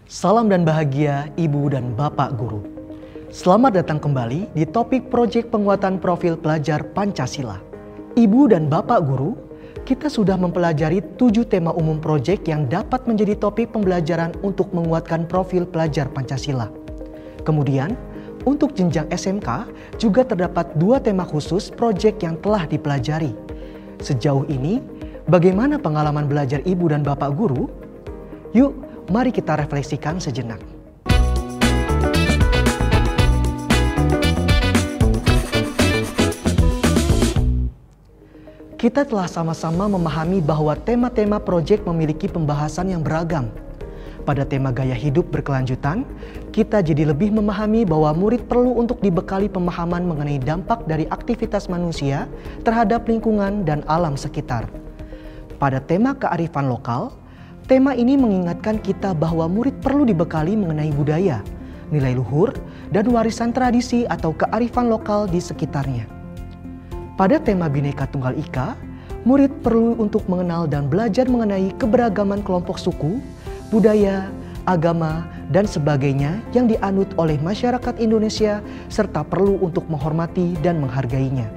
Salam dan bahagia Ibu dan Bapak Guru. Selamat datang kembali di topik proyek penguatan profil pelajar Pancasila. Ibu dan Bapak Guru, kita sudah mempelajari 7 tema umum proyek yang dapat menjadi topik pembelajaran untuk menguatkan profil pelajar Pancasila. Kemudian, untuk jenjang SMK juga terdapat 2 tema khusus proyek yang telah dipelajari. Sejauh ini, bagaimana pengalaman belajar Ibu dan Bapak Guru? Yuk, mari kita refleksikan sejenak. Kita telah sama-sama memahami bahwa tema-tema proyek memiliki pembahasan yang beragam. Pada tema gaya hidup berkelanjutan, kita jadi lebih memahami bahwa murid perlu untuk dibekali pemahaman mengenai dampak dari aktivitas manusia terhadap lingkungan dan alam sekitar. Pada tema kearifan lokal, tema ini mengingatkan kita bahwa murid perlu dibekali mengenai budaya, nilai luhur, dan warisan tradisi atau kearifan lokal di sekitarnya. Pada tema Bhinneka Tunggal Ika, murid perlu untuk mengenal dan belajar mengenai keberagaman kelompok suku, budaya, agama, dan sebagainya yang dianut oleh masyarakat Indonesia serta perlu untuk menghormati dan menghargainya.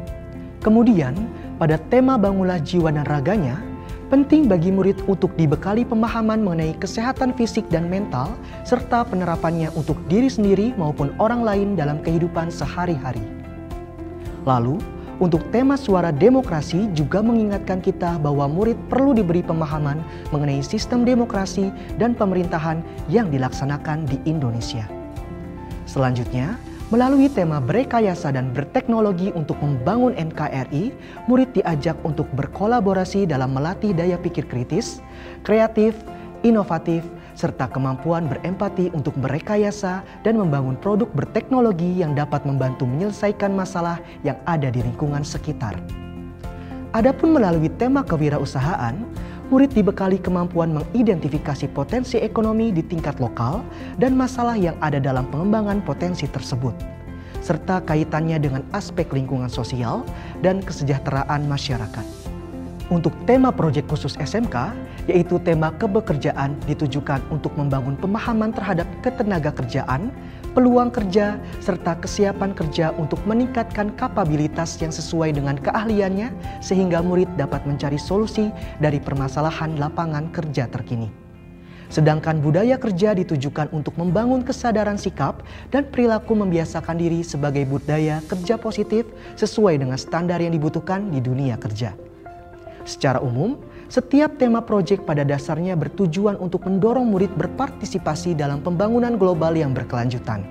Kemudian, pada tema Bangunlah Jiwa dan Raganya, penting bagi murid untuk dibekali pemahaman mengenai kesehatan fisik dan mental serta penerapannya untuk diri sendiri maupun orang lain dalam kehidupan sehari-hari. Lalu, untuk tema Suara Demokrasi juga mengingatkan kita bahwa murid perlu diberi pemahaman mengenai sistem demokrasi dan pemerintahan yang dilaksanakan di Indonesia. Selanjutnya, melalui tema Berekayasa dan Berteknologi untuk membangun NKRI, murid diajak untuk berkolaborasi dalam melatih daya pikir kritis, kreatif, inovatif, serta kemampuan berempati untuk berekayasa dan membangun produk berteknologi yang dapat membantu menyelesaikan masalah yang ada di lingkungan sekitar. Adapun melalui tema kewirausahaan, murid dibekali kemampuan mengidentifikasi potensi ekonomi di tingkat lokal dan masalah yang ada dalam pengembangan potensi tersebut, serta kaitannya dengan aspek lingkungan sosial dan kesejahteraan masyarakat. Untuk tema proyek khusus SMK, yaitu tema kebekerjaan ditujukan untuk membangun pemahaman terhadap ketenagakerjaan, peluang kerja, serta kesiapan kerja untuk meningkatkan kapabilitas yang sesuai dengan keahliannya sehingga murid dapat mencari solusi dari permasalahan lapangan kerja terkini. Sedangkan budaya kerja ditujukan untuk membangun kesadaran sikap dan perilaku membiasakan diri sebagai budaya kerja positif sesuai dengan standar yang dibutuhkan di dunia kerja. Secara umum, setiap tema proyek pada dasarnya bertujuan untuk mendorong murid berpartisipasi dalam pembangunan global yang berkelanjutan.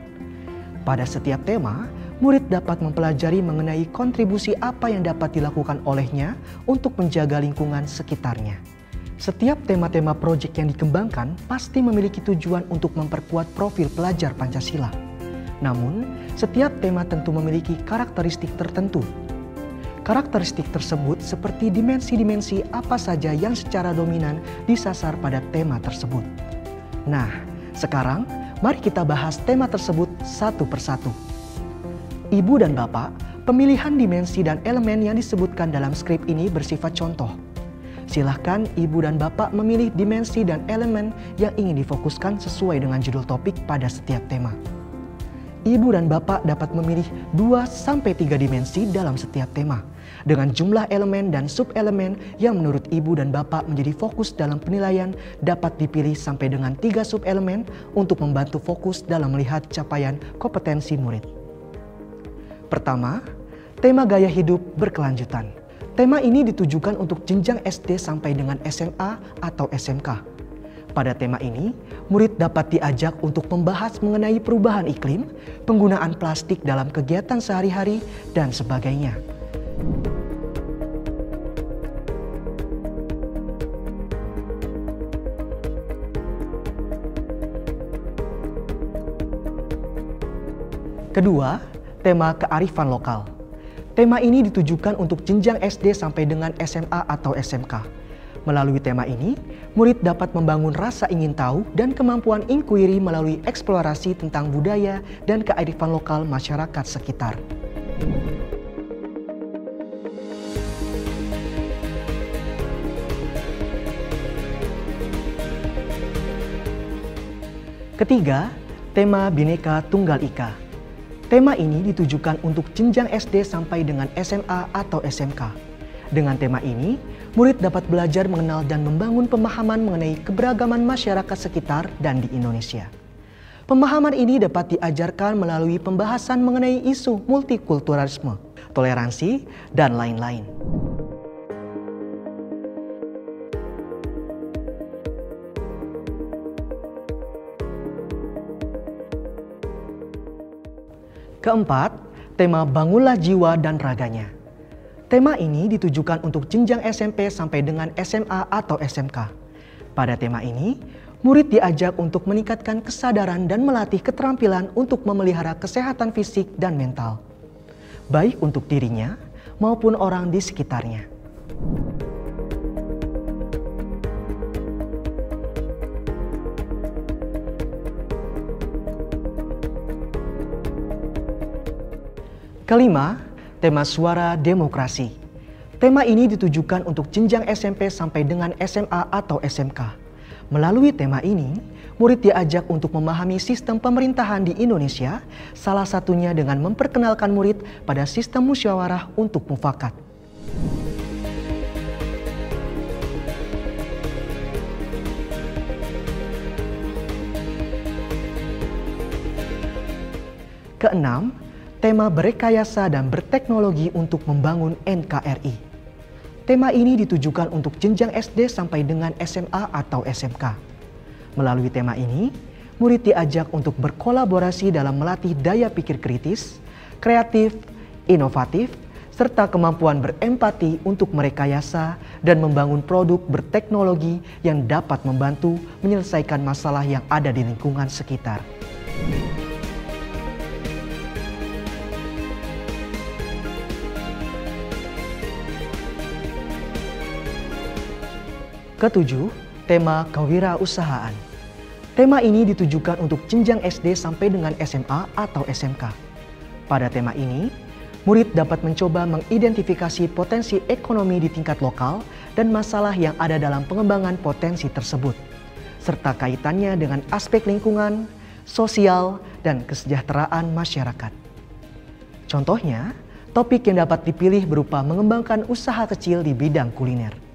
Pada setiap tema, murid dapat mempelajari mengenai kontribusi apa yang dapat dilakukan olehnya untuk menjaga lingkungan sekitarnya. Setiap tema-tema proyek yang dikembangkan pasti memiliki tujuan untuk memperkuat profil pelajar Pancasila. Namun, setiap tema tentu memiliki karakteristik tertentu. Karakteristik tersebut seperti dimensi-dimensi apa saja yang secara dominan disasar pada tema tersebut. Nah, sekarang mari kita bahas tema tersebut satu persatu. Ibu dan Bapak, pemilihan dimensi dan elemen yang disebutkan dalam skrip ini bersifat contoh. Silahkan Ibu dan Bapak memilih dimensi dan elemen yang ingin difokuskan sesuai dengan judul topik pada setiap tema. Ibu dan Bapak dapat memilih 2-3 dimensi dalam setiap tema, dengan jumlah elemen dan subelemen yang menurut Ibu dan Bapak menjadi fokus dalam penilaian dapat dipilih sampai dengan 3 subelemen untuk membantu fokus dalam melihat capaian kompetensi murid. Pertama, tema gaya hidup berkelanjutan. Tema ini ditujukan untuk jenjang SD sampai dengan SMA atau SMK. Pada tema ini, murid dapat diajak untuk membahas mengenai perubahan iklim, penggunaan plastik dalam kegiatan sehari-hari, dan sebagainya. Kedua, tema kearifan lokal. Tema ini ditujukan untuk jenjang SD sampai dengan SMA atau SMK. Melalui tema ini, murid dapat membangun rasa ingin tahu dan kemampuan inquiry melalui eksplorasi tentang budaya dan kearifan lokal masyarakat sekitar. Ketiga, tema Bhinneka Tunggal Ika. Tema ini ditujukan untuk jenjang SD sampai dengan SMA atau SMK. Dengan tema ini, murid dapat belajar mengenal dan membangun pemahaman mengenai keberagaman masyarakat sekitar dan di Indonesia. Pemahaman ini dapat diajarkan melalui pembahasan mengenai isu multikulturalisme, toleransi, dan lain-lain. Keempat, tema Bangunlah Jiwa dan Raganya. Tema ini ditujukan untuk jenjang SMP sampai dengan SMA atau SMK. Pada tema ini, murid diajak untuk meningkatkan kesadaran dan melatih keterampilan untuk memelihara kesehatan fisik dan mental, baik untuk dirinya maupun orang di sekitarnya. Kelima, tema Suara Demokrasi. Tema ini ditujukan untuk jenjang SMP sampai dengan SMA atau SMK. Melalui tema ini, murid diajak untuk memahami sistem pemerintahan di Indonesia, salah satunya dengan memperkenalkan murid pada sistem musyawarah untuk mufakat. Keenam, tema Berekayasa dan Berteknologi untuk Membangun NKRI. Tema ini ditujukan untuk jenjang SD sampai dengan SMA atau SMK. Melalui tema ini, murid diajak untuk berkolaborasi dalam melatih daya pikir kritis, kreatif, inovatif, serta kemampuan berempati untuk merekayasa dan membangun produk berteknologi yang dapat membantu menyelesaikan masalah yang ada di lingkungan sekitar. Ketujuh, tema Kewirausahaan. Tema ini ditujukan untuk jenjang SD sampai dengan SMA atau SMK. Pada tema ini, murid dapat mencoba mengidentifikasi potensi ekonomi di tingkat lokal dan masalah yang ada dalam pengembangan potensi tersebut, serta kaitannya dengan aspek lingkungan, sosial, dan kesejahteraan masyarakat. Contohnya, topik yang dapat dipilih berupa mengembangkan usaha kecil di bidang kuliner.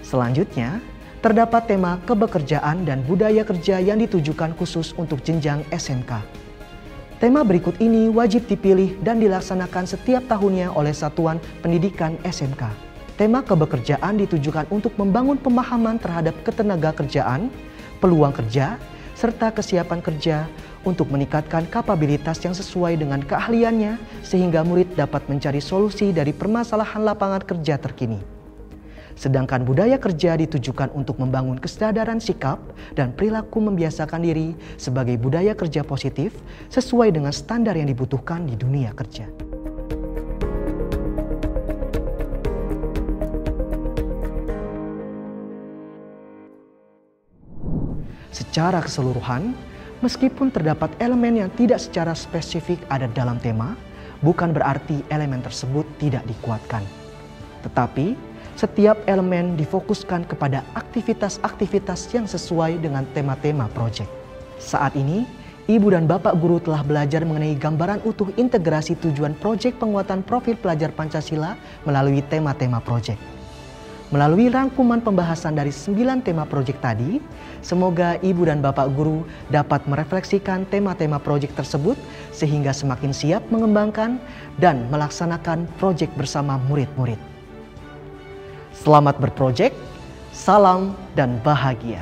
Selanjutnya, terdapat tema Kebekerjaan dan Budaya Kerja yang ditujukan khusus untuk jenjang SMK. Tema berikut ini wajib dipilih dan dilaksanakan setiap tahunnya oleh Satuan Pendidikan SMK. Tema kebekerjaan ditujukan untuk membangun pemahaman terhadap ketenagakerjaan, peluang kerja, serta kesiapan kerja untuk meningkatkan kapabilitas yang sesuai dengan keahliannya sehingga murid dapat mencari solusi dari permasalahan lapangan kerja terkini. Sedangkan budaya kerja ditujukan untuk membangun kesadaran sikap dan perilaku membiasakan diri sebagai budaya kerja positif sesuai dengan standar yang dibutuhkan di dunia kerja. Secara keseluruhan, meskipun terdapat elemen yang tidak secara spesifik ada dalam tema, bukan berarti elemen tersebut tidak dikuatkan. Tetapi, setiap elemen difokuskan kepada aktivitas-aktivitas yang sesuai dengan tema-tema proyek. Saat ini, Ibu dan Bapak Guru telah belajar mengenai gambaran utuh integrasi tujuan proyek penguatan profil pelajar Pancasila melalui tema-tema proyek. Melalui rangkuman pembahasan dari 9 tema proyek tadi, semoga Ibu dan Bapak Guru dapat merefleksikan tema-tema proyek tersebut sehingga semakin siap mengembangkan dan melaksanakan proyek bersama murid-murid. Selamat berprojek, salam dan bahagia.